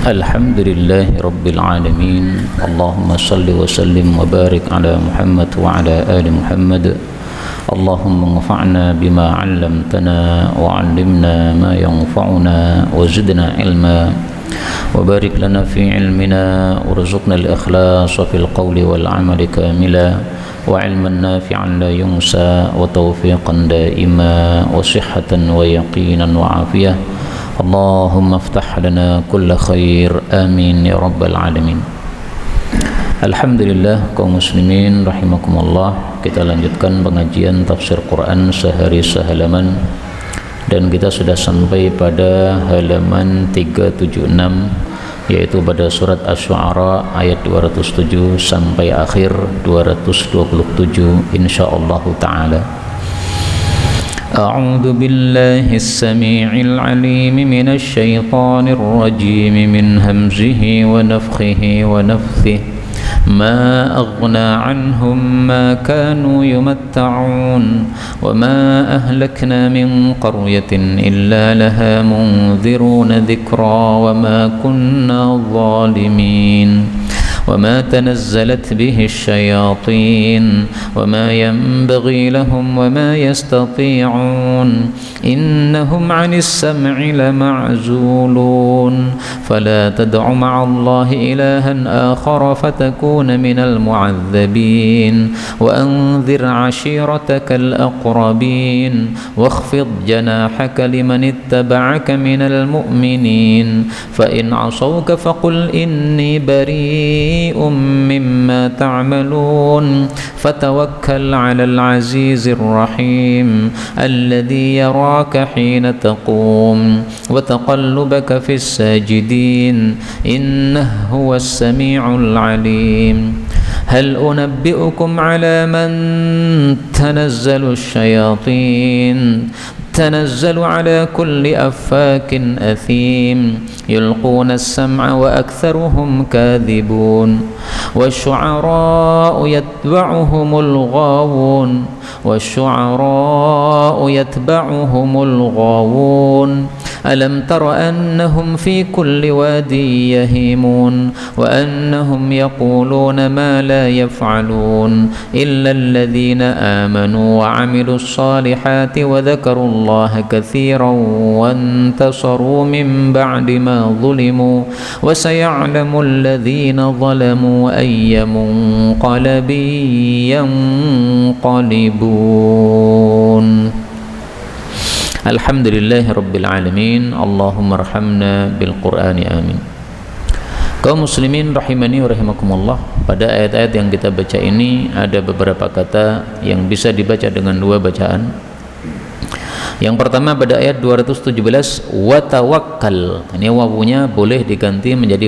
Alhamdulillahi Rabbil Alamin. Allahumma salli wa sallim wa barik ala Muhammad wa ala ali Muhammad. Allahumma anfa'na bima 'allamtana wa 'allimna ma yanfa'una wa zidna ilma wa barik lana fi ilmina warzuqna al-ikhlas fil qawli wal 'amali kamila wa 'ilman nafi'an la yunsa wa tawfiqan daima wa sihhatan wa yaqinan wa 'afiyah. Allahumma aftah lana kulla khair, amin ya rabbal alamin. Alhamdulillah kaum muslimin rahimakumullah, kita lanjutkan pengajian tafsir Quran sehari sehalaman, dan kita sudah sampai pada halaman 376, yaitu pada surat Asy-Syu'ara ayat 207 sampai akhir 227 insyaallah taala. أعوذ بالله السميع العليم من الشيطان الرجيم من همزه ونفخه ونفثه ما أغنى عنهم ما كانوا يمتعون وما أهلكنا من قرية إلا لها منذرون ذكرى وما كنا ظالمين وما تنزلت به الشياطين وما ينبغي لهم وما يستطيعون إنهم عن السمع لمعزولون فلا تدع مع الله إلها آخر فتكون من المعذبين وأنذر عشيرتك الأقربين واخفض جناحك لمن اتبعك من المؤمنين فإن عصوك فقل إني بريء مما تعملون فتوكل على العزيز الرحيم الذي يراك حين تقوم وتقلبك في الساجدين إنه هو السميع العليم هل أنبئكم على من تنزل الشياطين تنزل على كل أفاك أثيم يلقون السمع وأكثرهم كاذبون والشعراء يتبعهم الغاوون ألم تر أنهم في كل واد يهيمون وأنهم يقولون ما لا يفعلون إلا الذين آمنوا وعملوا الصالحات وذكروا الله كثيرا وانتصروا من بعد ما ظلموا وسيعلم الذين ظلموا أي منقلب ينقلبون. Alhamdulillahi Rabbil Alamin. Allahumma arhamna bil Qur'ani amin. Kaum muslimin rahimani wa rahimakumullah, pada ayat-ayat yang kita baca ini ada beberapa kata yang bisa dibaca dengan dua bacaan. Yang pertama pada ayat 217, wa tawakkal. Ini wawunya boleh diganti menjadi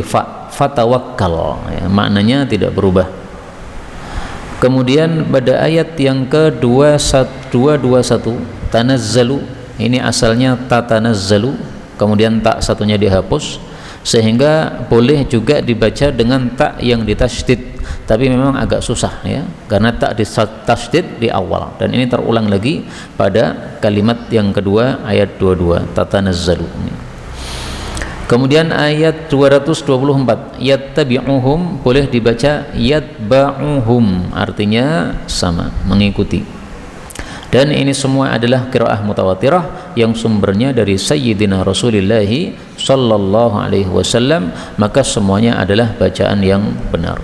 fatawakkal, ya, maknanya tidak berubah. Kemudian pada ayat yang ke-221, tanazzalu, ini asalnya tatanazzalu, kemudian tak satunya dihapus, sehingga boleh juga dibaca dengan tak yang ditasydid, tapi memang agak susah ya, karena tak ditasydid di awal, dan ini terulang lagi pada kalimat yang kedua ayat 22, tatanazzalu. Kemudian ayat 224, yattabi'uhum, boleh dibaca yatba'uhum, artinya sama, mengikuti. Dan ini semua adalah qiraah mutawatirah yang sumbernya dari Sayyidina Rasulullah sallallahu alaihi wasallam, maka semuanya adalah bacaan yang benar.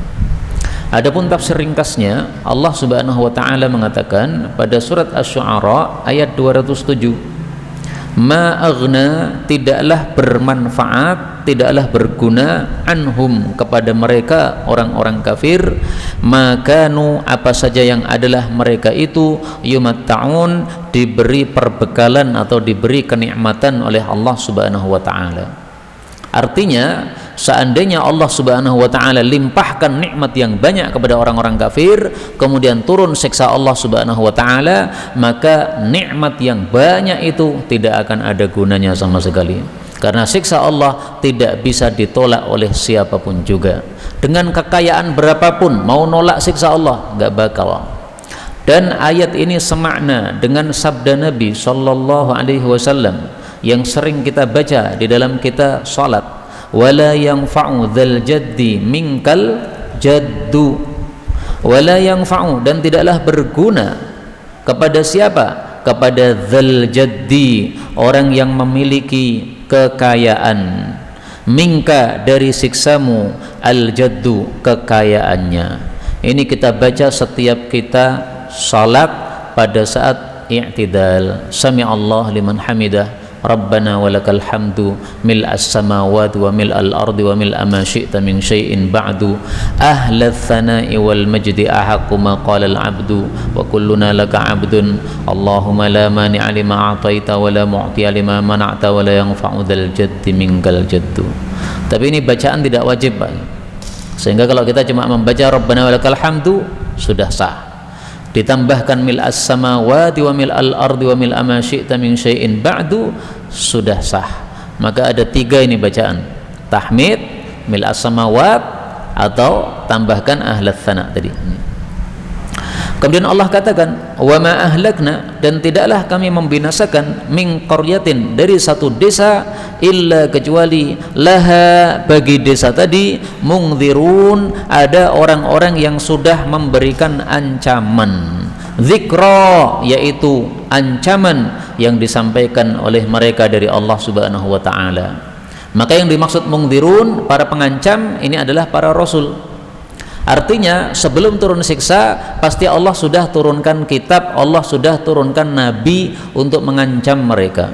Adapun tafsir ringkasnya, Allah Subhanahu wa taala mengatakan pada surat Asy-Syu'ara ayat 207, ma aghna, tidaklah bermanfaat, tidaklah berguna, anhum, kepada mereka orang-orang kafir, makanu, apa saja yang adalah mereka itu, yumatta'un, diberi perbekalan atau diberi kenikmatan oleh Allah Subhanahu wa taala. Artinya seandainya Allah Subhanahu wa taala limpahkan nikmat yang banyak kepada orang-orang kafir, kemudian turun siksa Allah Subhanahu wa taala, maka nikmat yang banyak itu tidak akan ada gunanya sama sekali. Karena siksa Allah tidak bisa ditolak oleh siapapun juga. Dengan kekayaan berapapun, mau nolak siksa Allah nggak bakal. Dan ayat ini semakna dengan sabda Nabi sallallahu alaihi wasallam yang sering kita baca di dalam kita salat, wala yanfa'u dzal jaddi minkal jaddu. Wala yanfa'u, dan tidaklah berguna kepada siapa? Kepada dzal jaddi, orang yang memiliki kekayaan, minka, dari siksamu, al jaddu, kekayaannya. Ini kita baca setiap kita salat pada saat i'tidal. Sami'allahu liman hamidah, Rabbana walakal hamdu mil'as samawati wa mil'al ardi wa mil'a ma syi'ta min syai'in ba'du, ahlats tsana'i wal majdi ahaqqu ma qala al 'abdu wa kulluna laka 'abdun, Allahumma la mani'a lima a'taita wa la mu'tiya lima mana'ta wa la yanfa'u dzal jaddi minkal jaddu. Tapi ini bacaan tidak wajib, Pak. Sehingga kalau kita cuma membaca Rabbana walakal hamdu sudah sah. Ditambahkan mil'as samawati wa mil'al ardi wa mil'a ma syi'ta min syai'in ba'du sudah sah. Maka ada 3 ini bacaan: tahmid, mil'as samawat, atau tambahkan ahlats tsana tadi. Kemudian Allah katakan, wa ma ahlakna, dan tidaklah kami membinasakan, min qaryatin, dari satu desa, illa, kecuali, laha, bagi desa tadi, mungdzirun, ada orang-orang yang sudah memberikan ancaman, dzikra, yaitu ancaman yang disampaikan oleh mereka dari Allah Subhanahu wa taala. Maka yang dimaksud mungdzirun, para pengancam, ini adalah para rasul. Artinya sebelum turun siksa pasti Allah sudah turunkan kitab, Allah sudah turunkan nabi untuk mengancam mereka.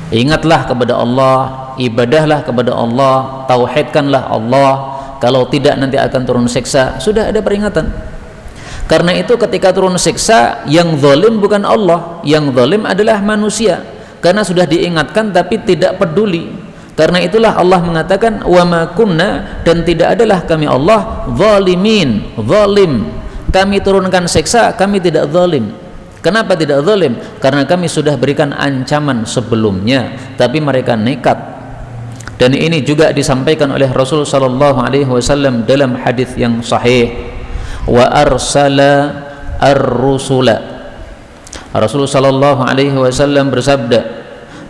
Ingatlah kepada Allah, ibadahlah kepada Allah, tauhidkanlah Allah, kalau tidak nanti akan turun siksa. Sudah ada peringatan. Karena itu ketika turun siksa, yang zalim bukan Allah, yang zalim adalah manusia. Karena sudah diingatkan tapi tidak peduli. Karena itulah Allah mengatakan, wa ma kunna, dan tidak adalah kami Allah zalimin, zalim. Kami turunkan siksa, kami tidak zalim. Kenapa tidak zalim? Karena kami sudah berikan ancaman sebelumnya, tapi mereka nekat. Dan ini juga disampaikan oleh Rasul sallallahu alaihi wasallam dalam hadis yang sahih, wa arsala ar-rusula. Rasul sallallahu alaihi wasallam bersabda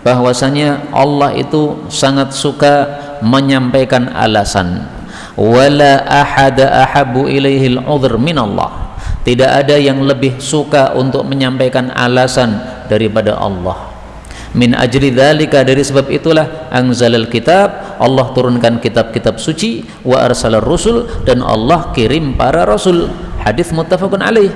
bahwasanya Allah itu sangat suka menyampaikan alasan. Wala ahada ahabu ilaihil udhr min Allah. Tidak ada yang lebih suka untuk menyampaikan alasan daripada Allah. Min ajli dzalika, dari sebab itulah anzalal kitab, Allah turunkan kitab-kitab suci, wa arsalar rusul, dan Allah kirim para rasul. Hadis muttafaqun alaih.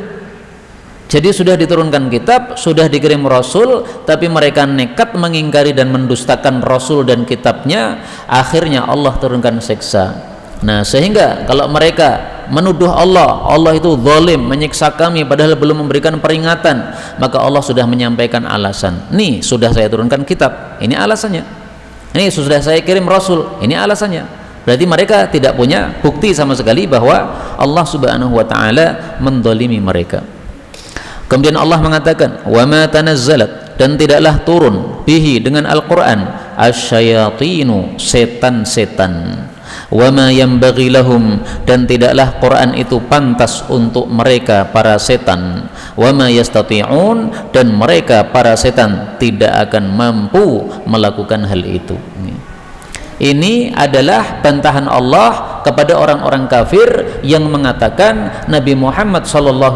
Jadi sudah diturunkan kitab, sudah dikirim rasul, tapi mereka nekat mengingkari dan mendustakan rasul dan kitabnya, akhirnya Allah turunkan siksa. Nah, sehingga kalau mereka menuduh Allah, Allah itu zalim, menyiksa kami padahal belum memberikan peringatan, maka Allah sudah menyampaikan alasan. Nih, sudah saya turunkan kitab, ini alasannya. Ini sudah saya kirim rasul, ini alasannya. Berarti mereka tidak punya bukti sama sekali bahwa Allah Subhanahu wa taala menzalimi mereka. Kemudian Allah mengatakan, wa ma tanazzalat, dan tidaklah turun, bihi, dengan Al-Quran, asyayatinu, setan-setan, wa ma yanbaghi lahum, dan tidaklah Quran itu pantas untuk mereka para setan, wa ma yastati'un, dan mereka para setan tidak akan mampu melakukan hal itu. Ini adalah bantahan Allah kepada orang-orang kafir yang mengatakan Nabi Muhammad SAW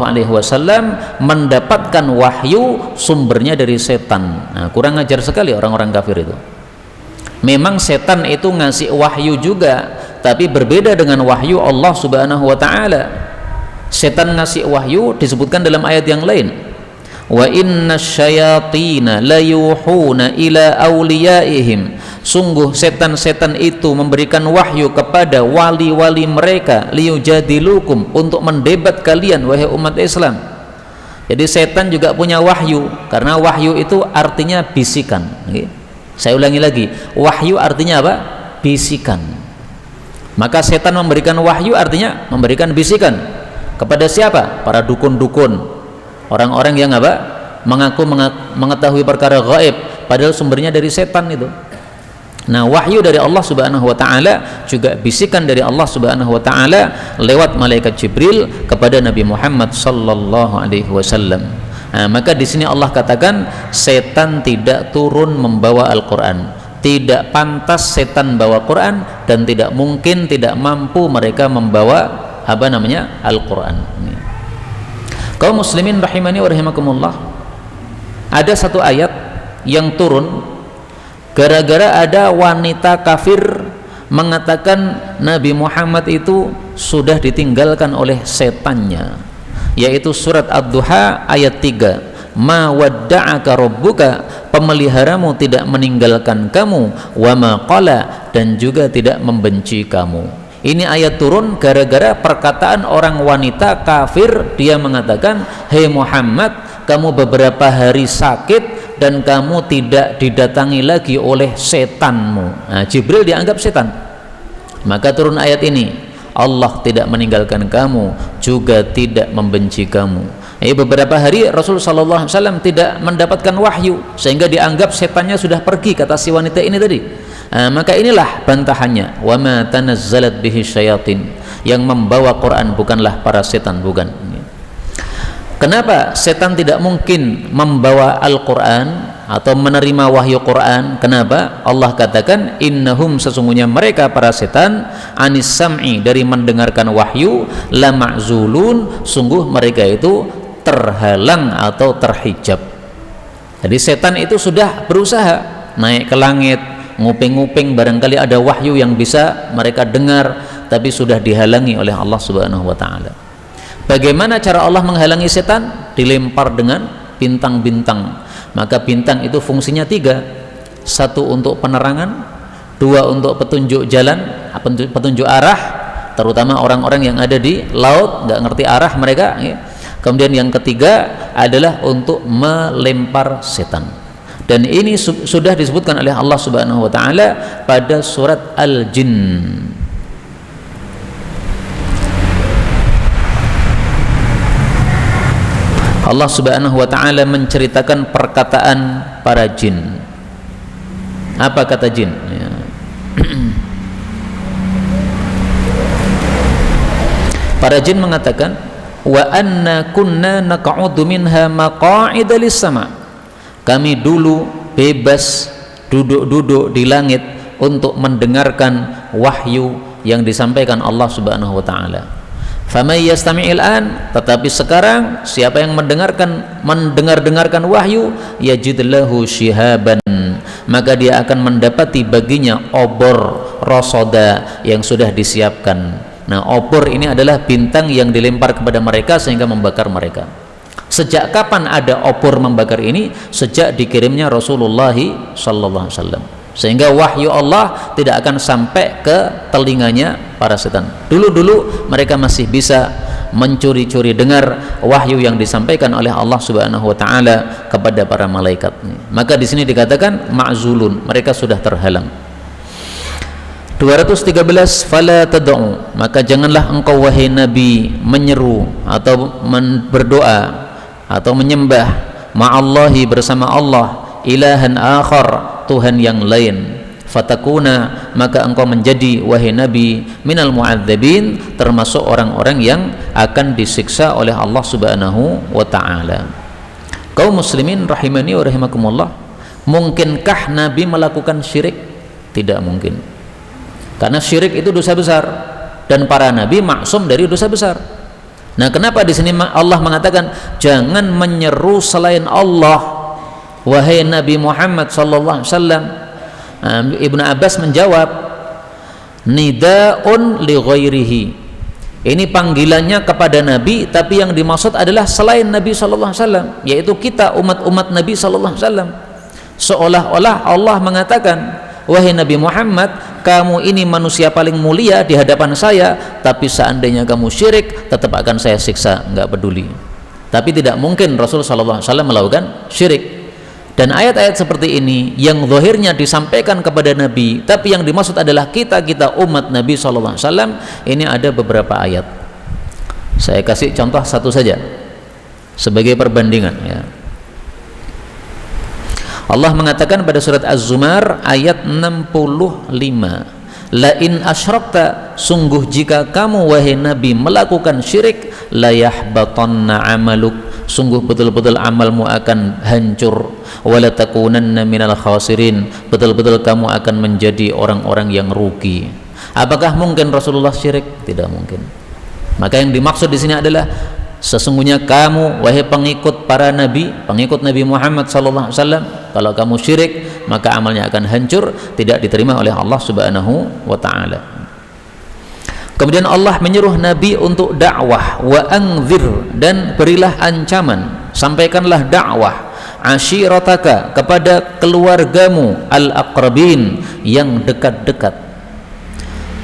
mendapatkan wahyu sumbernya dari setan. Nah, kurang ajar sekali orang-orang kafir itu. Memang setan itu ngasih wahyu juga, tapi berbeda dengan wahyu Allah Subhanahu wa taala. Setan ngasih wahyu disebutkan dalam ayat yang lain. Wa inna syayatina layuhuna ila awliyaihim, sungguh setan-setan itu memberikan wahyu kepada wali-wali mereka, liyujadilukum, untuk mendebat kalian wahai umat Islam. Jadi setan juga punya wahyu, karena wahyu itu artinya bisikan. Saya ulangi lagi, wahyu artinya apa? Bisikan. Maka setan memberikan wahyu artinya memberikan bisikan kepada siapa? Para dukun-dukun, orang-orang yang apa? Mengaku mengetahui perkara gaib, padahal sumbernya dari setan itu. Nah, wahyu dari Allah Subhanahu wa taala juga bisikan dari Allah Subhanahu wa taala lewat malaikat Jibril kepada Nabi Muhammad sallallahu alaihi wasallam. Nah, maka di sini Allah katakan setan tidak turun membawa Al-Qur'an, tidak pantas setan bawa Quran, dan tidak mungkin, tidak mampu mereka membawa Al-Quran. Kaum muslimin rahimani wa rahimakumullah, ada satu ayat yang turun gara-gara ada wanita kafir mengatakan Nabi Muhammad itu sudah ditinggalkan oleh setannya, yaitu surat Ad-Duha ayat 3. Ma wadda'aka rabbuka, pemeliharamu tidak meninggalkan kamu, wa ma qala, dan juga tidak membenci kamu. Ini ayat turun gara-gara perkataan orang wanita kafir. Dia mengatakan, hei Muhammad, kamu beberapa hari sakit dan kamu tidak didatangi lagi oleh setanmu. Nah, Jibril dianggap setan. Maka turun ayat ini, Allah tidak meninggalkan kamu, juga tidak membenci kamu. Beberapa hari Rasulullah SAW tidak mendapatkan wahyu, sehingga dianggap setannya sudah pergi, kata si wanita ini tadi. Maka inilah bantahannya, wa ma tanazzalat bihi syayatin, yang membawa Quran bukanlah para setan, bukan. Kenapa setan tidak mungkin membawa Al-Quran atau menerima wahyu Quran? Kenapa? Allah katakan, innahum, sesungguhnya mereka para setan, anis sam'i, dari mendengarkan wahyu, la ma'zulun, sungguh mereka itu terhalang atau terhijab. Jadi setan itu sudah berusaha naik ke langit, nguping-nguping, barangkali ada wahyu yang bisa mereka dengar, tapi sudah dihalangi oleh Allah Subhanahu wa ta'ala. Bagaimana cara Allah menghalangi setan? Dilempar dengan bintang-bintang. Maka bintang itu fungsinya 3. 1 untuk penerangan, 2 untuk petunjuk jalan, petunjuk arah, terutama orang-orang yang ada di laut, nggak ngerti arah mereka. Kemudian yang ketiga adalah untuk melempar setan. Dan ini sudah disebutkan oleh Allah Subhanahu wa ta'ala pada surat Al-Jinn. Allah Subhanahu wa ta'ala menceritakan perkataan para jin. Apa kata jin? Para jin mengatakan, wa anna kunna naq'udu minha maqa'ida lis-sama'. Kami dulu bebas duduk-duduk di langit untuk mendengarkan wahyu yang disampaikan Allah Subhanahu wa ta'ala. Famay yastami'il an, tetapi sekarang siapa yang mendengarkan wahyu, yajid lahu shihaban, maka dia akan mendapati baginya obor rosoda yang sudah disiapkan. Nah, obor ini adalah bintang yang dilempar kepada mereka sehingga membakar mereka. Sejak kapan ada obor membakar ini? Sejak dikirimnya Rasulullah sallallahu alaihi wasallam, sehingga wahyu Allah tidak akan sampai ke telinganya para setan. Dulu-dulu mereka masih bisa mencuri-curi dengar wahyu yang disampaikan oleh Allah Subhanahu wa taala kepada para malaikat. Maka di sini dikatakan ma'zulun, mereka sudah terhalang. 213, fala tad'u, maka janganlah engkau wahai Nabi menyeru atau berdoa atau menyembah ma'allahi, bersama Allah, ilahan akhar, Tuhan yang lain. Fatakuna, maka engkau menjadi wahai Nabi minal mu'adzabin, termasuk orang-orang yang akan disiksa oleh Allah Subhanahu wa ta'ala. Kaum muslimin rahimani wa rahimakumullah, mungkinkah Nabi melakukan syirik? Tidak mungkin, karena syirik itu dosa besar dan para nabi maksum dari dosa besar. Nah, kenapa di sini Allah mengatakan jangan menyeru selain Allah wahai Nabi Muhammad sallallahu alaihi wasallam? Ibnu Abbas menjawab, nidaun li ghairihi, ini panggilannya kepada Nabi, tapi yang dimaksud adalah selain Nabi sallallahu alaihi wasallam, yaitu kita umat-umat Nabi sallallahu alaihi wasallam. Seolah-olah Allah mengatakan, wahai Nabi Muhammad, kamu ini manusia paling mulia di hadapan saya, tapi seandainya kamu syirik, tetap akan saya siksa, enggak peduli. Tapi tidak mungkin Rasul sallallahu alaihi wasallam melakukan syirik. Dan ayat-ayat seperti ini yang zahirnya disampaikan kepada Nabi, tapi yang dimaksud adalah kita umat Nabi sallallahu alaihi wasallam. Ini ada beberapa ayat. Saya kasih contoh satu saja sebagai perbandingan, ya. Allah mengatakan pada surat Az-Zumar ayat 65, la in asyrakta, sungguh jika kamu wahai Nabi melakukan syirik, la yahbatanna amaluk, sungguh betul-betul amalmu akan hancur, wala takunanna minal khasirin, betul-betul kamu akan menjadi orang-orang yang rugi. Apakah mungkin Rasulullah syirik? Tidak mungkin. Maka yang dimaksud di sini adalah sesungguhnya kamu wahai pengikut para nabi, pengikut Nabi Muhammad sallallahu alaihi wasallam, kalau kamu syirik maka amalnya akan hancur, tidak diterima oleh Allah Subhanahu wa taala. Kemudian Allah menyuruh Nabi untuk dakwah, wa anzir, dan berilah ancaman, sampaikanlah dakwah, ashirataka, kepada keluargamu, al-aqrabin, yang dekat-dekat.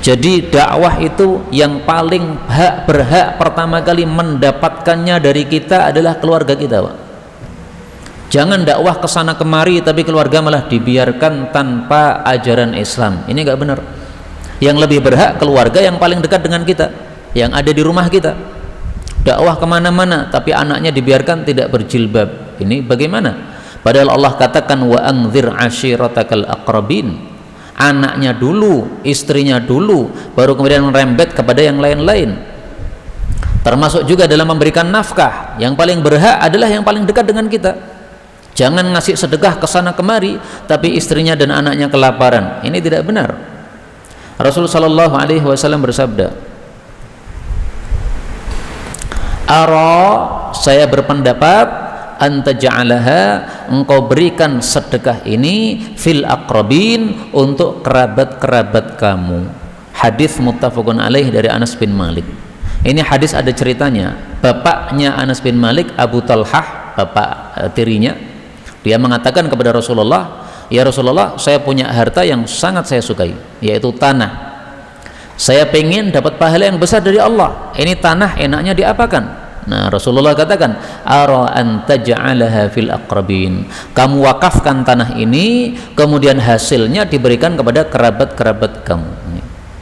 Jadi dakwah itu yang paling berhak pertama kali mendapatkannya dari kita adalah keluarga kita, Pak. Jangan dakwah ke sana kemari tapi keluarga malah dibiarkan tanpa ajaran Islam. Ini enggak benar. Yang lebih berhak keluarga yang paling dekat dengan kita, yang ada di rumah kita. Dakwah kemana-mana tapi anaknya dibiarkan tidak berjilbab, ini bagaimana? Padahal Allah katakan wa anzir ashiratakal aqrabin, anaknya dulu, istrinya dulu, baru kemudian merembet kepada yang lain-lain. Termasuk juga dalam memberikan nafkah, yang paling berhak adalah yang paling dekat dengan kita. Jangan ngasih sedekah ke sana kemari tapi istrinya dan anaknya kelaparan, ini tidak benar. Rasulullah sallallahu alaihi wasallam bersabda, "Ara, saya berpendapat, anta ja'alaha, engkau berikan sedekah ini fil aqrabin, untuk kerabat-kerabat kamu." Hadis muttafaqun alaih dari Anas bin Malik. Ini hadis ada ceritanya. Bapaknya Anas bin Malik, Abu Talhah, bapak tirinya, dia mengatakan kepada Rasulullah, "Ya Rasulullah, saya punya harta yang sangat saya sukai, yaitu tanah. Saya pengen dapat pahala yang besar dari Allah. Ini tanah enaknya diapakan?" Nah, Rasulullah katakan, "Ara an taj'alaha fil aqrabin." Kamu wakafkan tanah ini, kemudian hasilnya diberikan kepada kerabat-kerabat kamu.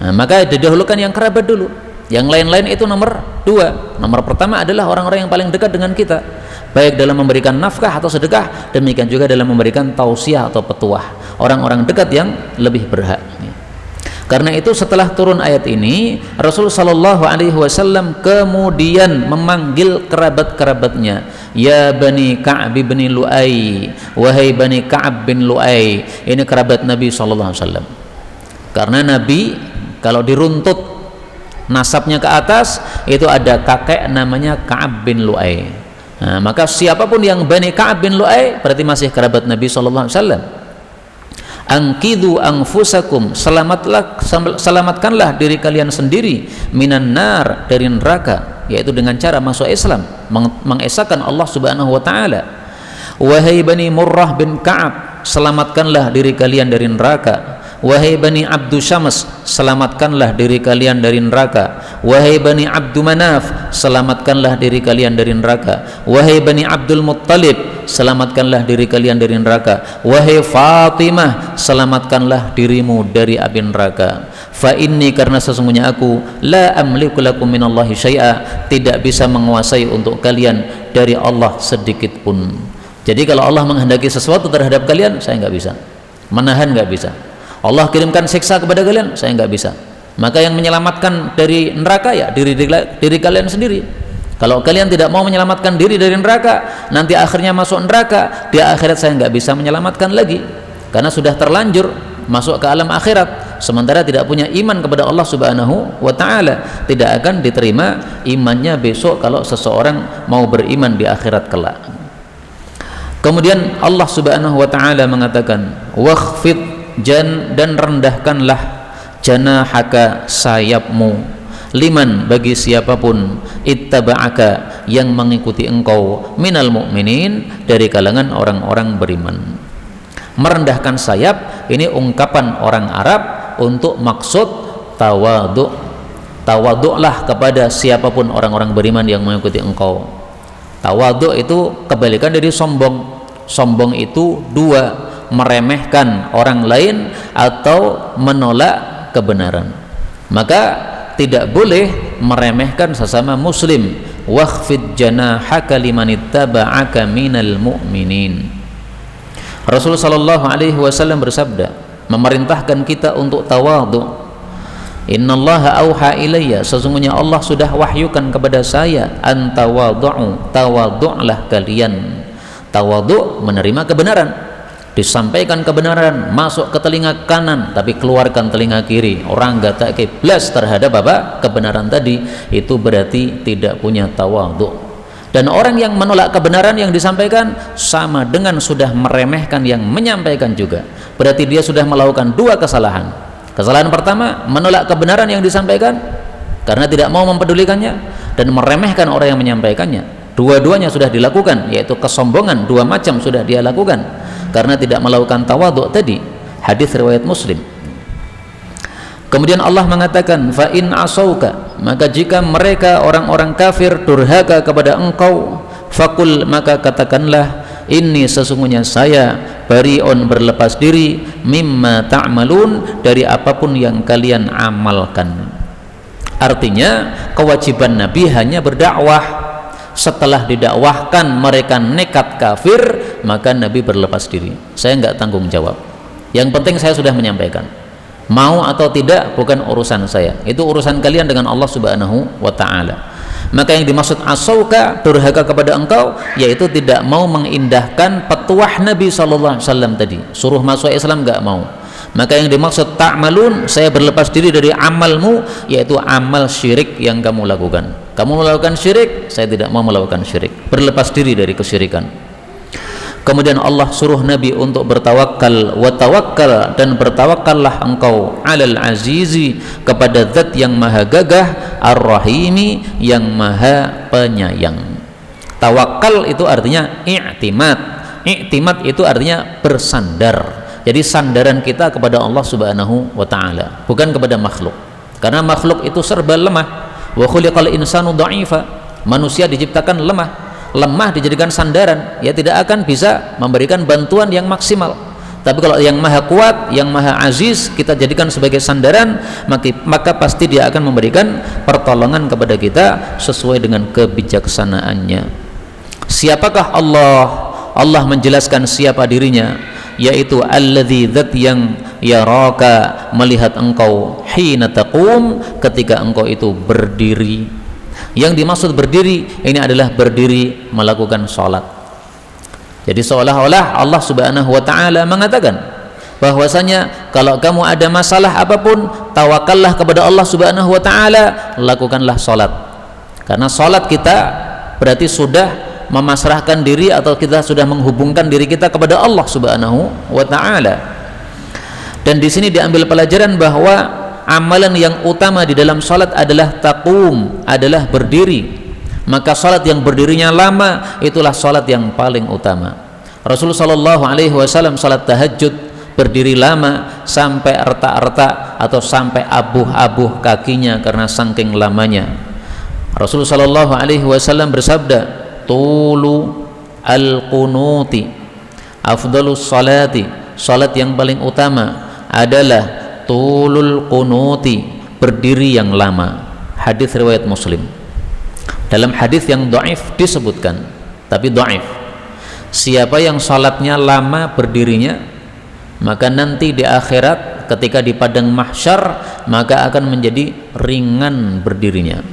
Nah, maka didahulukan yang kerabat dulu. Yang lain-lain itu nomor dua. Nomor pertama adalah orang-orang yang paling dekat dengan kita, baik dalam memberikan nafkah atau sedekah, demikian juga dalam memberikan tausiah atau petuah, orang-orang dekat yang lebih berhak. Karena itu setelah turun ayat ini, Rasul sallallahu alaihi wasallam kemudian memanggil kerabat-kerabatnya, "Ya Bani Ka'ab bin Lu'ay, wahai Bani Ka'ab bin Lu'ay." Ini kerabat Nabi sallallahu alaihi wasallam. Karena Nabi kalau diruntut nasabnya ke atas itu ada kakek namanya Ka'ab bin Lu'ay. Nah, maka siapapun yang Bani Ka'ab bin Lu'ay berarti masih kerabat Nabi sallallahu alaihi wasallam. Angkidu anfusakum, selamatkanlah diri kalian sendiri, minan nar, dari neraka, yaitu dengan cara masuk Islam, mengesahkan Allah Subhanahu wa taala. Wahai Bani Murrah bin Ka'ab, selamatkanlah diri kalian dari neraka. Wahai Bani Abdu Syams, selamatkanlah diri kalian dari neraka. Wahai Bani Abdu Manaf, selamatkanlah diri kalian dari neraka. Wahai Bani Abdul Muttalib, selamatkanlah diri kalian dari neraka. Wahai Fatimah, selamatkanlah dirimu dari api neraka. Fa inni, karena sesungguhnya aku, la amliku lakum minallahi syai'a, tidak bisa menguasai untuk kalian dari Allah sedikit pun. Jadi kalau Allah menghendaki sesuatu terhadap kalian, saya nggak bisa menahan, nggak bisa. Allah kirimkan siksa kepada kalian, saya nggak bisa. Maka yang menyelamatkan dari neraka ya diri kalian sendiri. Kalau kalian tidak mau menyelamatkan diri dari neraka, nanti akhirnya masuk neraka, di akhirat saya nggak bisa menyelamatkan lagi, karena sudah terlanjur masuk ke alam akhirat, sementara tidak punya iman kepada Allah Subhanahu wa ta'ala. Tidak akan diterima imannya besok kalau seseorang mau beriman di akhirat kelak. Kemudian Allah Subhanahu wa ta'ala mengatakan, wakhfid, dan rendahkanlah, janahaka, sayapmu, liman, bagi siapapun, ittaba'aka, yang mengikuti engkau, minal mu'minin, dari kalangan orang-orang beriman. Merendahkan sayap ini ungkapan orang Arab untuk maksud tawadhu. Tawadhu'lah kepada siapapun orang-orang beriman yang mengikuti engkau. Tawadhu itu kebalikan dari sombong. Sombong itu dua, meremehkan orang lain atau menolak kebenaran. Maka tidak boleh meremehkan sesama muslim. Wakhfid janahaka limanittaba'aka minal mu'minin. Rasulullah sallallahu alaihi wasallam bersabda, memerintahkan kita untuk tawadhu. Innallaha auha ilayya, sesungguhnya Allah sudah wahyukan kepada saya, antawadhu'u, tawadhu'lah kalian. Tawadhu' menerima kebenaran, disampaikan kebenaran masuk ke telinga kanan tapi keluarkan telinga kiri. Orang gak tak kiblas terhadap apa? Kebenaran tadi, itu berarti tidak punya tawadhu'. Dan orang yang menolak kebenaran yang disampaikan sama dengan sudah meremehkan yang menyampaikan juga. Berarti dia sudah melakukan dua kesalahan. Kesalahan pertama, menolak kebenaran yang disampaikan karena tidak mau mempedulikannya, dan meremehkan orang yang menyampaikannya. Dua-duanya sudah dilakukan, yaitu kesombongan dua macam sudah dia lakukan karena tidak melakukan tawadhu' tadi. Hadis riwayat Muslim. Kemudian Allah mengatakan, fa in asauka, maka jika mereka orang-orang kafir durhaka kepada engkau, fakul, maka katakanlah, inni sesungguhnya saya bari'un, berlepas diri, mimma ta'malun, dari apapun yang kalian amalkan. Artinya kewajiban Nabi hanya berdakwah. Setelah didakwahkan mereka nekat kafir, maka Nabi berlepas diri. Saya enggak tanggung jawab. Yang penting saya sudah menyampaikan. Mau atau tidak bukan urusan saya. Itu urusan kalian dengan Allah Subhanahu wa taala. Maka yang dimaksud asauka, durhaka kepada engkau, yaitu tidak mau mengindahkan petuah Nabi sallallahu alaihi wasallam tadi. Suruh masuk Islam enggak mau. Maka yang dimaksud ta'malun, saya berlepas diri dari amalmu, yaitu amal syirik yang kamu lakukan. Kamu melakukan syirik, saya tidak mau melakukan syirik. Berlepas diri dari kesyirikan. Kemudian Allah suruh Nabi untuk bertawakal, wa tawakkal, dan bertawakallah engkau alal azizi, kepada zat yang maha gagah, ar-rahimi, yang maha penyayang. Tawakal itu artinya i'timad. I'timad itu artinya bersandar. Jadi sandaran kita kepada Allah Subhanahu wa taala, bukan kepada makhluk. Karena makhluk itu serba lemah. Wa khuliqal insanu dha'ifa. Manusia diciptakan lemah. Lemah dijadikan sandaran, ya tidak akan bisa memberikan bantuan yang maksimal. Tapi kalau yang maha kuat, yang maha aziz kita jadikan sebagai sandaran, maka pasti dia akan memberikan pertolongan kepada kita sesuai dengan kebijaksanaannya. Siapakah Allah? Allah menjelaskan siapa dirinya, yaitu alladzi, zat yang yaraka, melihat engkau, hina taqum, ketika engkau itu berdiri. Yang dimaksud berdiri ini adalah berdiri melakukan sholat. Jadi seolah-olah Allah Subhanahu wa taala mengatakan bahwasanya kalau kamu ada masalah apapun, tawakallah kepada Allah Subhanahu wa taala, lakukanlah sholat. Karena sholat kita berarti sudah memasrahkan diri, atau kita sudah menghubungkan diri kita kepada Allah Subhanahu wa taala. Dan di sini diambil pelajaran bahwa amalan yang utama di dalam salat adalah taqum, adalah berdiri. Maka salat yang berdirinya lama itulah salat yang paling utama. Rasulullah sallallahu alaihi wasallam salat tahajud berdiri lama sampai retak-retak atau sampai abuh-abuh kakinya karena saking lamanya. Rasulullah sallallahu alaihi wasallam bersabda, tulu al-qunuti afdalus salati, salat yang paling utama adalah tulul qunuti, berdiri yang lama. Hadis riwayat Muslim. Dalam hadis yang dhaif disebutkan, tapi dhaif, siapa yang salatnya lama berdirinya, maka nanti di akhirat ketika di padang mahsyar maka akan menjadi ringan berdirinya.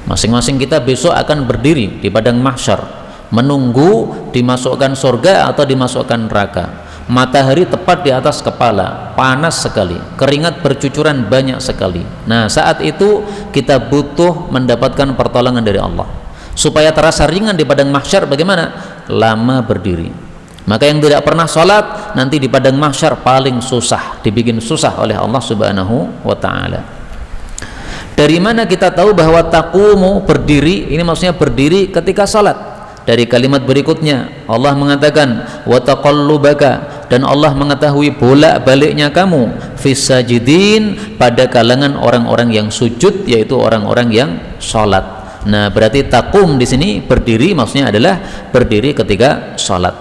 Masing-masing kita besok akan berdiri di padang mahsyar menunggu dimasukkan surga atau dimasukkan neraka. Matahari tepat di atas kepala, panas sekali, keringat bercucuran banyak sekali. Nah, saat itu kita butuh mendapatkan pertolongan dari Allah. Supaya terasa ringan di padang mahsyar bagaimana? Lama berdiri. Maka yang tidak pernah sholat nanti di padang mahsyar paling susah, dibikin susah oleh Allah Subhanahu wa taala. Dari mana kita tahu bahwa taqumu, berdiri, ini maksudnya berdiri ketika sholat? Dari kalimat berikutnya Allah mengatakan wa taqallubaka, dan Allah mengetahui bolak-baliknya kamu fis sajidin, pada kalangan orang-orang yang sujud, yaitu orang-orang yang sholat. Nah, berarti taqum di sini berdiri maksudnya adalah berdiri ketika sholat.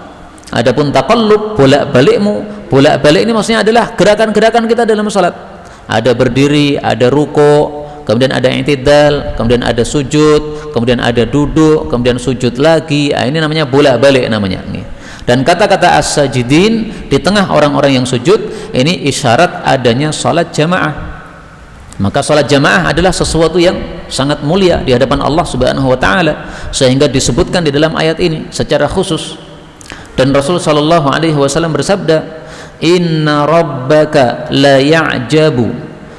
Adapun taqallub, bolak-balikmu, bolak-balik ini maksudnya adalah gerakan-gerakan kita dalam sholat. Ada berdiri, ada ruku', kemudian ada i'tidal, kemudian ada sujud, kemudian ada duduk, kemudian sujud lagi. Ini namanya bolak-balik namanya. Dan kata-kata as-sajidin di tengah orang-orang yang sujud ini isyarat adanya salat jamaah. Maka salat jamaah adalah sesuatu yang sangat mulia di hadapan Allah Subhanahu wa taala, sehingga disebutkan di dalam ayat ini secara khusus. Dan Rasul sallallahu alaihi wasallam bersabda, "Inna rabbaka la ya'jabu,"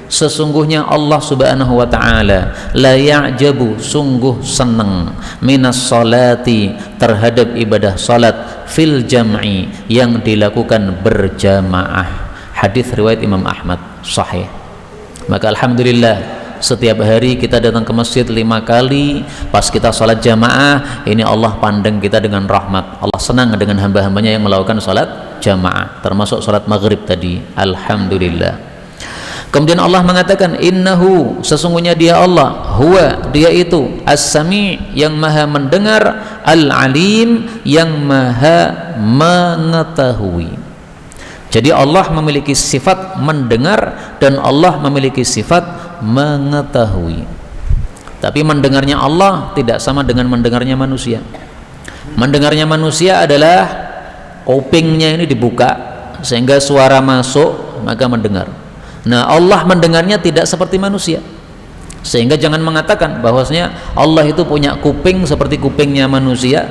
sesungguhnya Allah Subhanahu wa taala la ya'jabu, sungguh senang, minas salati, terhadap ibadah salat, fil jam'i, yang dilakukan berjamaah. Hadis riwayat Imam Ahmad, sahih. Maka alhamdulillah, setiap hari kita datang ke masjid 5 kali, pas kita salat jamaah, ini Allah pandang kita dengan rahmat. Allah senang dengan hamba-hambanya yang melakukan salat jamaah, termasuk salat maghrib tadi. Alhamdulillah. Kemudian Allah mengatakan, innahu, sesungguhnya dia Allah, huwa, dia itu as-sami', yang maha mendengar, al-alim, yang maha mengetahui. Jadi Allah memiliki sifat mendengar dan Allah memiliki sifat mengetahui. Tapi mendengarnya Allah tidak sama dengan mendengarnya manusia. Mendengarnya manusia adalah kupingnya ini dibuka sehingga suara masuk, maka mendengar. Nah, Allah mendengarnya tidak seperti manusia. Sehingga jangan mengatakan bahwasanya Allah itu punya kuping seperti kupingnya manusia,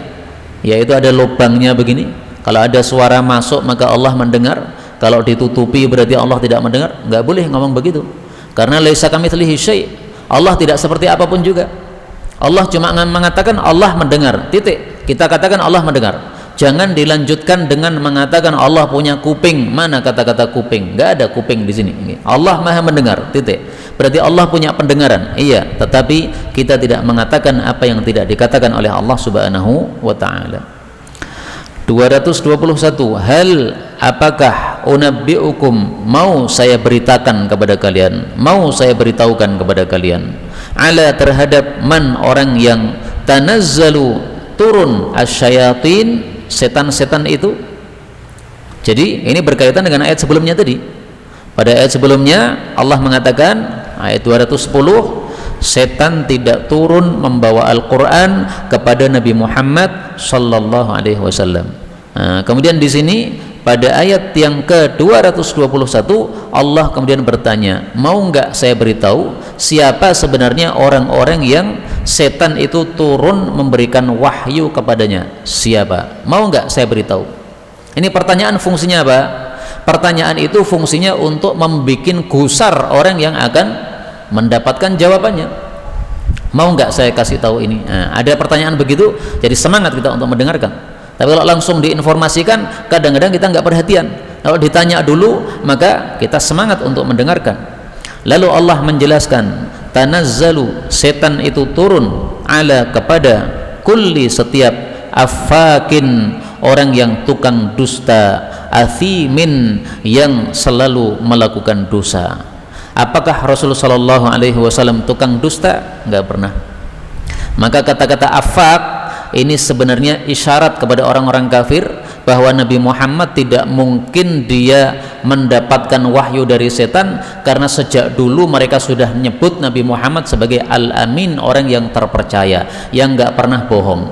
yaitu ada lubangnya begini. Kalau ada suara masuk maka Allah mendengar, kalau ditutupi berarti Allah tidak mendengar. Nggak boleh ngomong begitu, karena laisa kamitslihi syai'. Allah tidak seperti apapun juga. Allah cuma mengatakan Allah mendengar, titik. Kita katakan Allah mendengar. Jangan dilanjutkan dengan mengatakan Allah punya kuping. Mana kata-kata kuping? Nggak ada kuping di sini. Allah maha mendengar, titik. Berarti Allah punya pendengaran, iya. Tetapi kita tidak mengatakan apa yang tidak dikatakan oleh Allah Subhanahu wa ta'ala. 221. Hal, apakah, unabbi'ukum, mau saya beritakan kepada kalian, mau saya beritahukan kepada kalian, ala, terhadap, man, orang yang tanazzalu, turun, asyayatin, setan-setan itu. Jadi ini berkaitan dengan ayat sebelumnya tadi. Pada ayat sebelumnya Allah mengatakan, ayat 210, setan tidak turun membawa Al-Quran kepada Nabi Muhammad sallallahu alaihi wasallam. Nah, kemudian di sini pada ayat yang ke-221 Allah kemudian bertanya, mau enggak saya beritahu siapa sebenarnya orang-orang yang setan itu turun memberikan wahyu kepadanya? Siapa? Mau enggak saya beritahu? Ini pertanyaan fungsinya apa? Pertanyaan itu fungsinya untuk membuat gusar orang yang akan mendapatkan jawabannya. Mau enggak saya kasih tahu ini? Nah, ada pertanyaan begitu, jadi semangat kita untuk mendengarkan. Tapi kalau langsung diinformasikan, kadang-kadang kita enggak perhatian. Kalau ditanya dulu, maka kita semangat untuk mendengarkan. Lalu Allah menjelaskan, tanazzalu, setan itu turun, ala, kepada, kulli, setiap, affakin, orang yang tukang dusta, athimin, yang selalu melakukan dosa. Apakah Rasulullah sallallahu alaihi wasallam tukang dusta? Enggak pernah. Maka kata-kata afak ini sebenarnya isyarat kepada orang-orang kafir bahwa Nabi Muhammad tidak mungkin dia mendapatkan wahyu dari setan, karena sejak dulu mereka sudah menyebut Nabi Muhammad sebagai al-amin, orang yang terpercaya, yang enggak pernah bohong.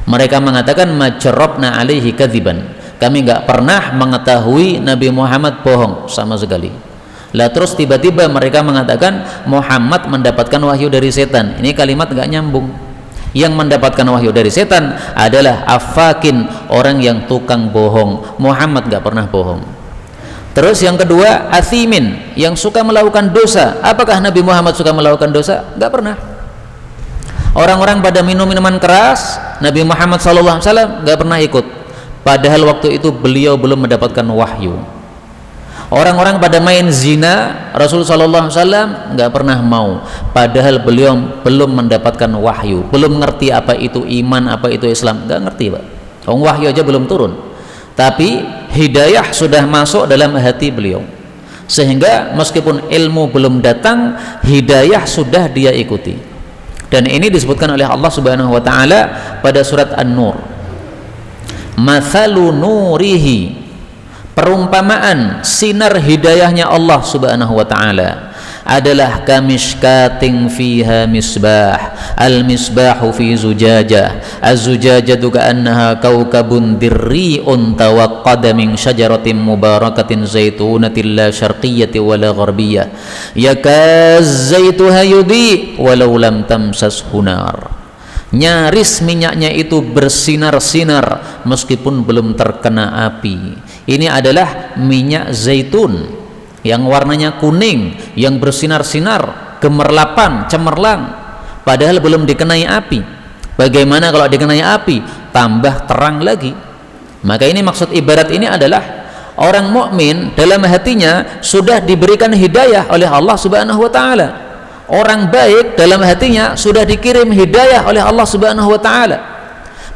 Mereka mengatakan majrabna alaihi kadziban, kami enggak pernah mengetahui Nabi Muhammad bohong sama sekali. Lah terus tiba-tiba mereka mengatakan Muhammad mendapatkan wahyu dari setan. Ini kalimat enggak nyambung. Yang mendapatkan wahyu dari setan adalah afakin, orang yang tukang bohong. Muhammad enggak pernah bohong. Terus yang kedua, athimin, yang suka melakukan dosa. Apakah Nabi Muhammad suka melakukan dosa? Enggak pernah. Orang-orang pada minum minuman keras, Nabi Muhammad SAW enggak pernah ikut. Padahal waktu itu beliau belum mendapatkan wahyu. Orang-orang pada main zina, Rasulullah SAW nggak pernah mau, padahal beliau belum mendapatkan wahyu, belum ngerti apa itu iman, apa itu Islam, nggak ngerti Pak. Wahyu aja belum turun, tapi hidayah sudah masuk dalam hati beliau, sehingga meskipun ilmu belum datang, hidayah sudah dia ikuti. Dan ini disebutkan oleh Allah Subhanahu Wa Taala pada surat An-Nur. Mathalu nurihi, perumpamaan sinar hidayahnya Allah Subhanahu wa taala, adalah kamishkatin fiha misbah, al-misbahu fi zujajah, az-zujajatu ka'annaha kaukabun dirri'un tawaqqada min syajaratin mubarakatin zaitunatin la syarqiyyati wala gharbiyah yakaz zaituha yudi walau lam tamsashu nar. Nyaris minyaknya itu bersinar-sinar meskipun belum terkena api. Ini adalah minyak zaitun yang warnanya kuning, yang bersinar-sinar, gemerlapan, cemerlang, padahal belum dikenai api. Bagaimana kalau dikenai api? Tambah terang lagi. Maka ini maksud ibarat ini adalah orang mukmin dalam hatinya sudah diberikan hidayah oleh Allah Subhanahu wa taala. Orang baik dalam hatinya sudah dikirim hidayah oleh Allah Subhanahu wa taala.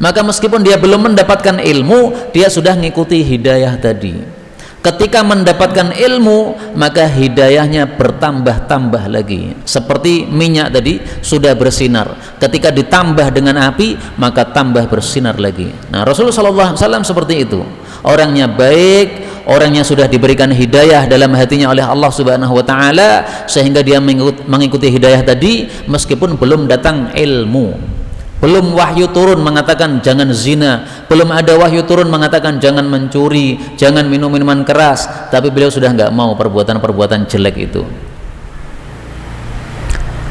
Maka meskipun dia belum mendapatkan ilmu, dia sudah ngikuti hidayah tadi. Ketika mendapatkan ilmu, maka hidayahnya bertambah-tambah lagi. Seperti minyak tadi sudah bersinar. Ketika ditambah dengan api, maka tambah bersinar lagi. Nah, Rasulullah SAW seperti itu. Orangnya baik, orangnya sudah diberikan hidayah dalam hatinya oleh Allah Subhanahu wa taala, sehingga dia mengikuti hidayah tadi meskipun belum datang ilmu. Belum wahyu turun mengatakan jangan zina, belum ada wahyu turun mengatakan jangan mencuri, jangan minum minuman keras, tapi beliau sudah nggak mau perbuatan-perbuatan jelek itu.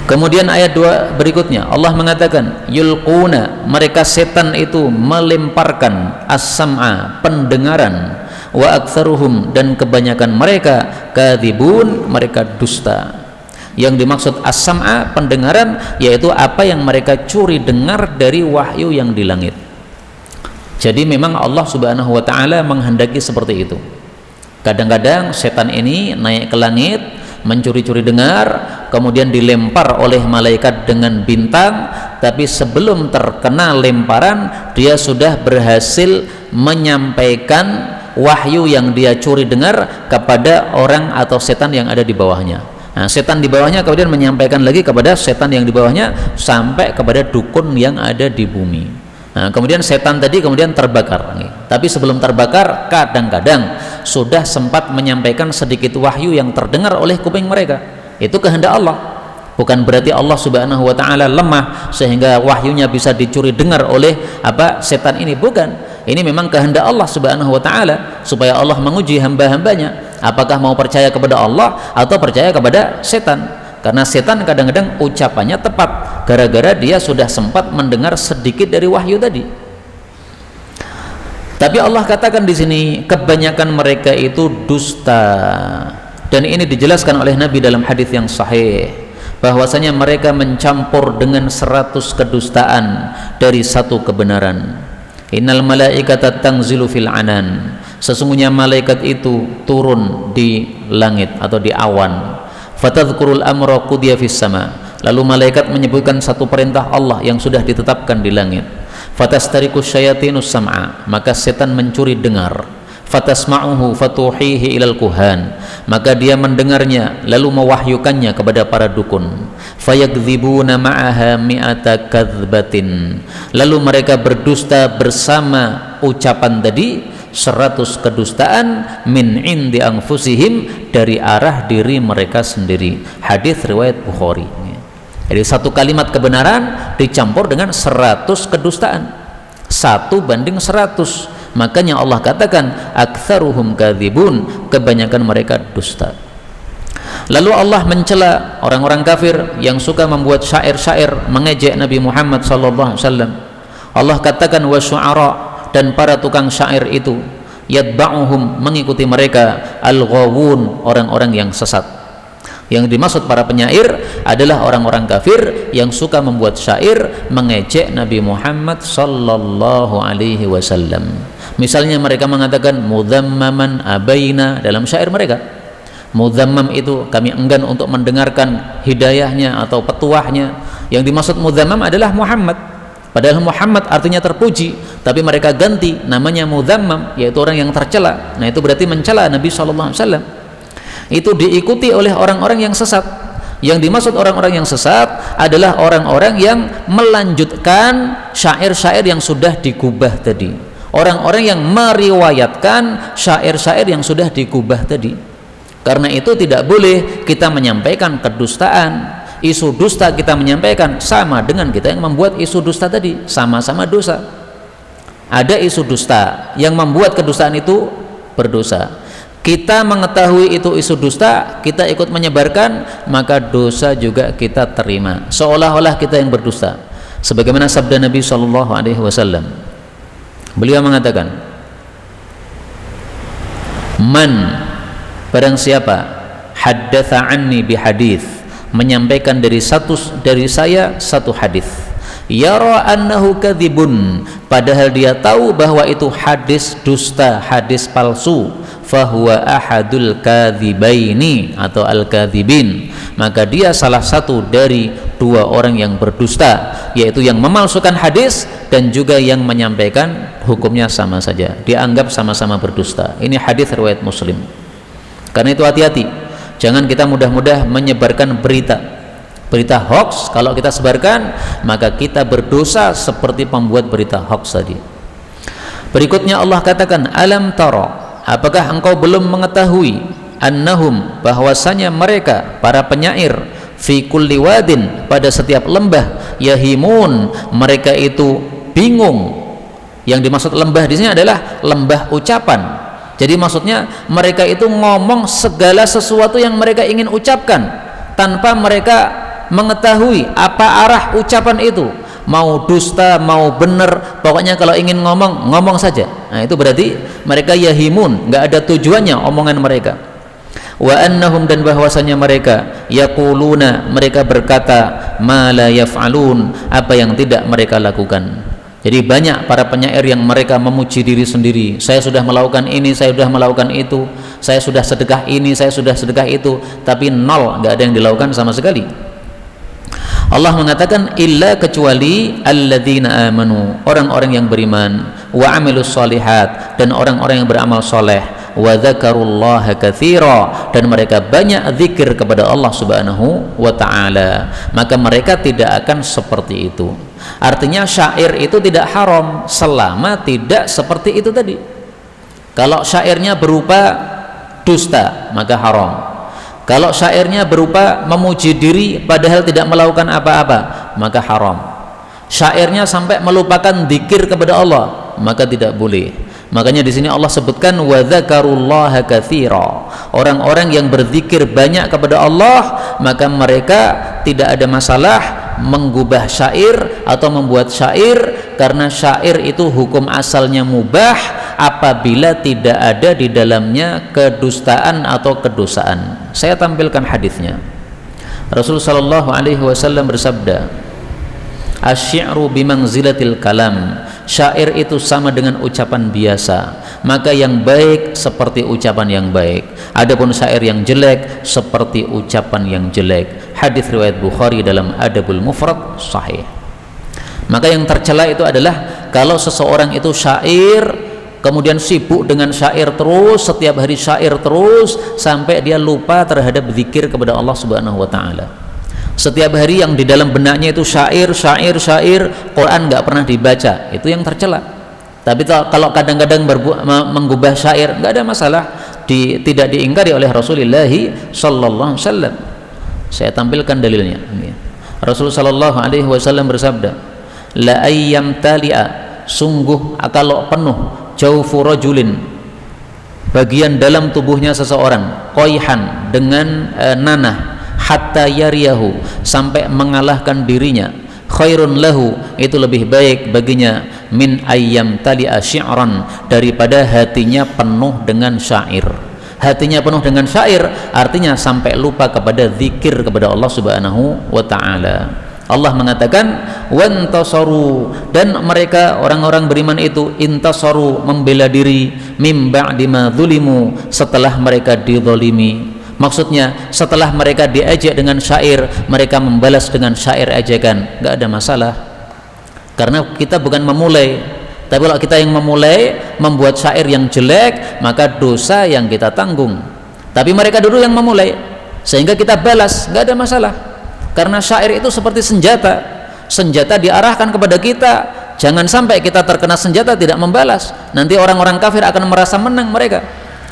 Kemudian ayat 2 berikutnya Allah mengatakan yulquna, mereka setan itu melemparkan as-sam'a, pendengaran, wa aktsaruhum, dan kebanyakan mereka kadzibun, mereka dusta. Yang dimaksud as-sam'a, pendengaran, yaitu apa yang mereka curi dengar dari wahyu yang di langit. Jadi memang Allah Subhanahu wa taala menghendaki seperti itu. Kadang-kadang setan ini naik ke langit mencuri-curi dengar, kemudian dilempar oleh malaikat dengan bintang, tapi sebelum terkena lemparan dia sudah berhasil menyampaikan wahyu yang dia curi dengar kepada orang atau setan yang ada di bawahnya. Nah, setan di bawahnya kemudian menyampaikan lagi kepada setan yang di bawahnya sampai kepada dukun yang ada di bumi. Nah, kemudian setan tadi kemudian terbakar. Tapi sebelum terbakar, kadang-kadang sudah sempat menyampaikan sedikit wahyu yang terdengar oleh kuping mereka. Itu kehendak Allah. Bukan berarti Allah Subhanahu wa taala lemah sehingga wahyunya bisa dicuri dengar oleh setan ini, bukan. Ini memang kehendak Allah Subhanahu wa taala supaya Allah menguji hamba-hambanya apakah mau percaya kepada Allah atau percaya kepada setan. Karena setan kadang-kadang ucapannya tepat gara-gara dia sudah sempat mendengar sedikit dari wahyu tadi. Tapi Allah katakan di sini kebanyakan mereka itu dusta. Dan ini dijelaskan oleh Nabi dalam hadis yang sahih bahwasanya mereka mencampur dengan 100 kedustaan dari satu kebenaran. Innal malaikata tanzilu fil anan, sesungguhnya malaikat itu turun di langit atau di awan. Fatadhkurul amra qudiya fis sama, lalu malaikat menyebutkan satu perintah Allah yang sudah ditetapkan di langit. Fatastariqus syayatinus sam'a, maka setan mencuri dengar. Fatasma'uhu fatuhihi ilal kuhan, maka dia mendengarnya lalu mewahyukannya kepada para dukun. Fayakdzibuna ma'aha mi'ata kadzbatin, lalu mereka berdusta bersama ucapan tadi 100 kedustaan min indi anfusihim, dari arah diri mereka sendiri. Hadis riwayat Bukhari. Jadi satu kalimat kebenaran dicampur dengan 100 kedustaan, 1 banding 100. Makanya Allah katakan aktsaruhum kadzibun, kebanyakan mereka dusta. Lalu Allah mencela orang-orang kafir yang suka membuat syair-syair mengejek Nabi Muhammad sallallahu alaihi wasallam. Allah katakan wasyu'ara, dan para tukang syair itu yatba'uhum, mengikuti mereka, al-ghawun, orang-orang yang sesat. Yang dimaksud para penyair adalah orang-orang kafir yang suka membuat syair mengejek Nabi Muhammad sallallahu alaihi wasallam. Misalnya mereka mengatakan mudhammaman abaina dalam syair mereka. Mudhammam itu kami enggan untuk mendengarkan hidayahnya atau petuahnya. Yang dimaksud mudhammam adalah Muhammad. Padahal Muhammad artinya terpuji, tapi mereka ganti namanya mudhammam, yaitu orang yang tercela. Nah, itu berarti mencela Nabi sallallahu alaihi wasallam. Itu diikuti oleh orang-orang yang sesat. Yang dimaksud orang-orang yang sesat adalah orang-orang yang melanjutkan syair-syair yang sudah digubah tadi. Orang-orang yang meriwayatkan syair-syair yang sudah digubah tadi. Karena itu tidak boleh kita menyampaikan kedustaan. Isu dusta kita menyampaikan sama dengan kita yang membuat isu dusta tadi, sama-sama dosa. Ada isu dusta yang membuat kedustaan itu berdosa. Kita mengetahui itu isu dusta, kita ikut menyebarkan, maka dosa juga kita terima, seolah-olah kita yang berdusta. Sebagaimana sabda Nabi SAW, beliau mengatakan, man, barang siapa haddatha anni bihadits, menyampaikan dari saya satu hadis, yara annahu kadzibun, padahal dia tahu bahwa itu hadis dusta, hadis palsu, fahuwa ahadul kadzibaini atau al-kadzibin, maka dia salah satu dari dua orang yang berdusta, yaitu yang memalsukan hadis dan juga yang menyampaikan, hukumnya sama saja, dianggap sama-sama berdusta. Ini hadis riwayat Muslim. Karena itu hati-hati, jangan kita mudah-mudah menyebarkan berita hoax. Kalau kita sebarkan, maka kita berdosa seperti pembuat berita hoax tadi. Berikutnya Allah katakan, alam tara, apakah engkau belum mengetahui, annahum, bahwasanya mereka para penyair, fi kulli wadin, pada setiap lembah, yahimun, mereka itu bingung. Yang dimaksud lembah di sini adalah lembah ucapan. Jadi maksudnya mereka itu ngomong segala sesuatu yang mereka ingin ucapkan tanpa mereka mengetahui apa arah ucapan itu, mau dusta mau benar, pokoknya kalau ingin ngomong saja. Nah, itu berarti mereka yahimun, nggak ada tujuannya omongan mereka. Wa annahum, dan bahwasanya mereka yaquluna, mereka berkata, ma la yaf'alun, apa yang tidak mereka lakukan. Jadi banyak para penyair yang mereka memuji diri sendiri, saya sudah melakukan ini, saya sudah melakukan itu, saya sudah sedekah ini, saya sudah sedekah itu, tapi nol, nggak ada yang dilakukan sama sekali. Allah mengatakan, illa, kecuali alladzina amanu, orang-orang yang beriman, wa amilus solihat, dan orang-orang yang beramal soleh, wa dzakarullaha katsira, dan mereka banyak zikir kepada Allah Subhanahu wa ta'ala, maka mereka tidak akan seperti itu. Artinya syair itu tidak haram selama tidak seperti itu tadi. Kalau syairnya berupa dusta, maka haram. Kalau syairnya berupa memuji diri padahal tidak melakukan apa-apa, maka haram. Syairnya sampai melupakan zikir kepada Allah, maka tidak boleh. Makanya di sini Allah sebutkan wa dzakarullaha katsira, orang-orang yang berzikir banyak kepada Allah, maka mereka tidak ada masalah menggubah syair atau membuat syair, karena syair itu hukum asalnya mubah apabila tidak ada di dalamnya kedustaan atau kedosaan. Saya tampilkan hadisnya. Rasulullah sallallahu alaihi wasallam bersabda, asy-syi'ru bimanzilatil kalam, syair itu sama dengan ucapan biasa, maka yang baik seperti ucapan yang baik, adapun syair yang jelek seperti ucapan yang jelek. Hadis riwayat Bukhari dalam Adabul Mufrad sahih. Maka yang tercela itu adalah kalau seseorang itu syair, kemudian sibuk dengan syair terus, setiap hari syair terus, sampai dia lupa terhadap zikir kepada Allah Subhanahu wa ta'ala. Setiap hari yang di dalam benaknya itu syair, Quran nggak pernah dibaca, itu yang tercela. Tapi kalau kadang-kadang menggubah syair, nggak ada masalah, tidak diingkari oleh Rasulullah sallallahu alaihi wasallam. Saya tampilkan dalilnya. Rasulullah sallallahu alaihi wasallam bersabda, la ayyam tali'a, sungguh kalau penuh, jaufu rajulin, bagian dalam tubuhnya seseorang, qoihan, dengan nanah, hatta yariyahu, sampai mengalahkan dirinya, khairun lahu, itu lebih baik baginya, min ayyam tali'a syi'ran, daripada hatinya penuh dengan syair. Hatinya penuh dengan syair artinya sampai lupa kepada zikir kepada Allah Subhanahu wa ta'ala. Allah mengatakan wantasaru, dan mereka orang-orang beriman itu intasaru, membela diri, mim ba'di ma dzulimu, setelah mereka dizalimi. Maksudnya setelah mereka diajak dengan syair, mereka membalas dengan syair ajakan, nggak ada masalah, karena kita bukan memulai. Tapi kalau kita yang memulai membuat syair yang jelek, maka dosa yang kita tanggung. Tapi mereka dulu yang memulai, sehingga kita balas, nggak ada masalah. Karena syair itu seperti senjata. Senjata diarahkan kepada kita, jangan sampai kita terkena senjata tidak membalas. Nanti orang-orang kafir akan merasa menang mereka.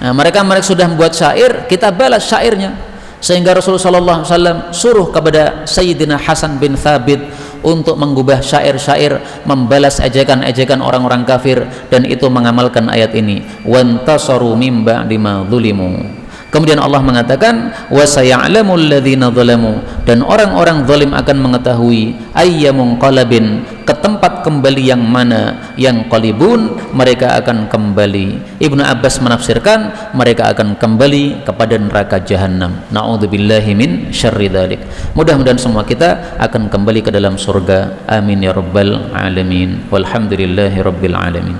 Nah, mereka sudah membuat syair, kita balas syairnya, sehingga Rasulullah SAW suruh kepada Sayyidina Hasan bin Thabit untuk mengubah syair-syair membalas ejekan-ejekan orang-orang kafir, dan itu mengamalkan ayat ini, wantasaru mim ba'di ma dzulimu. Kemudian Allah mengatakan wa saya'lamul ladzina zalamu, dan orang-orang zalim akan mengetahui ayyamun qalabin, ke tempat kembali yang mana, yang qalibun, mereka akan kembali. Ibnu Abbas menafsirkan mereka akan kembali kepada neraka jahanam. Na'udzubillahi min syarri dzalik. Mudah-mudahan semua kita akan kembali ke dalam surga. Amin ya rabbal alamin. Walhamdulillahi rabbil alamin.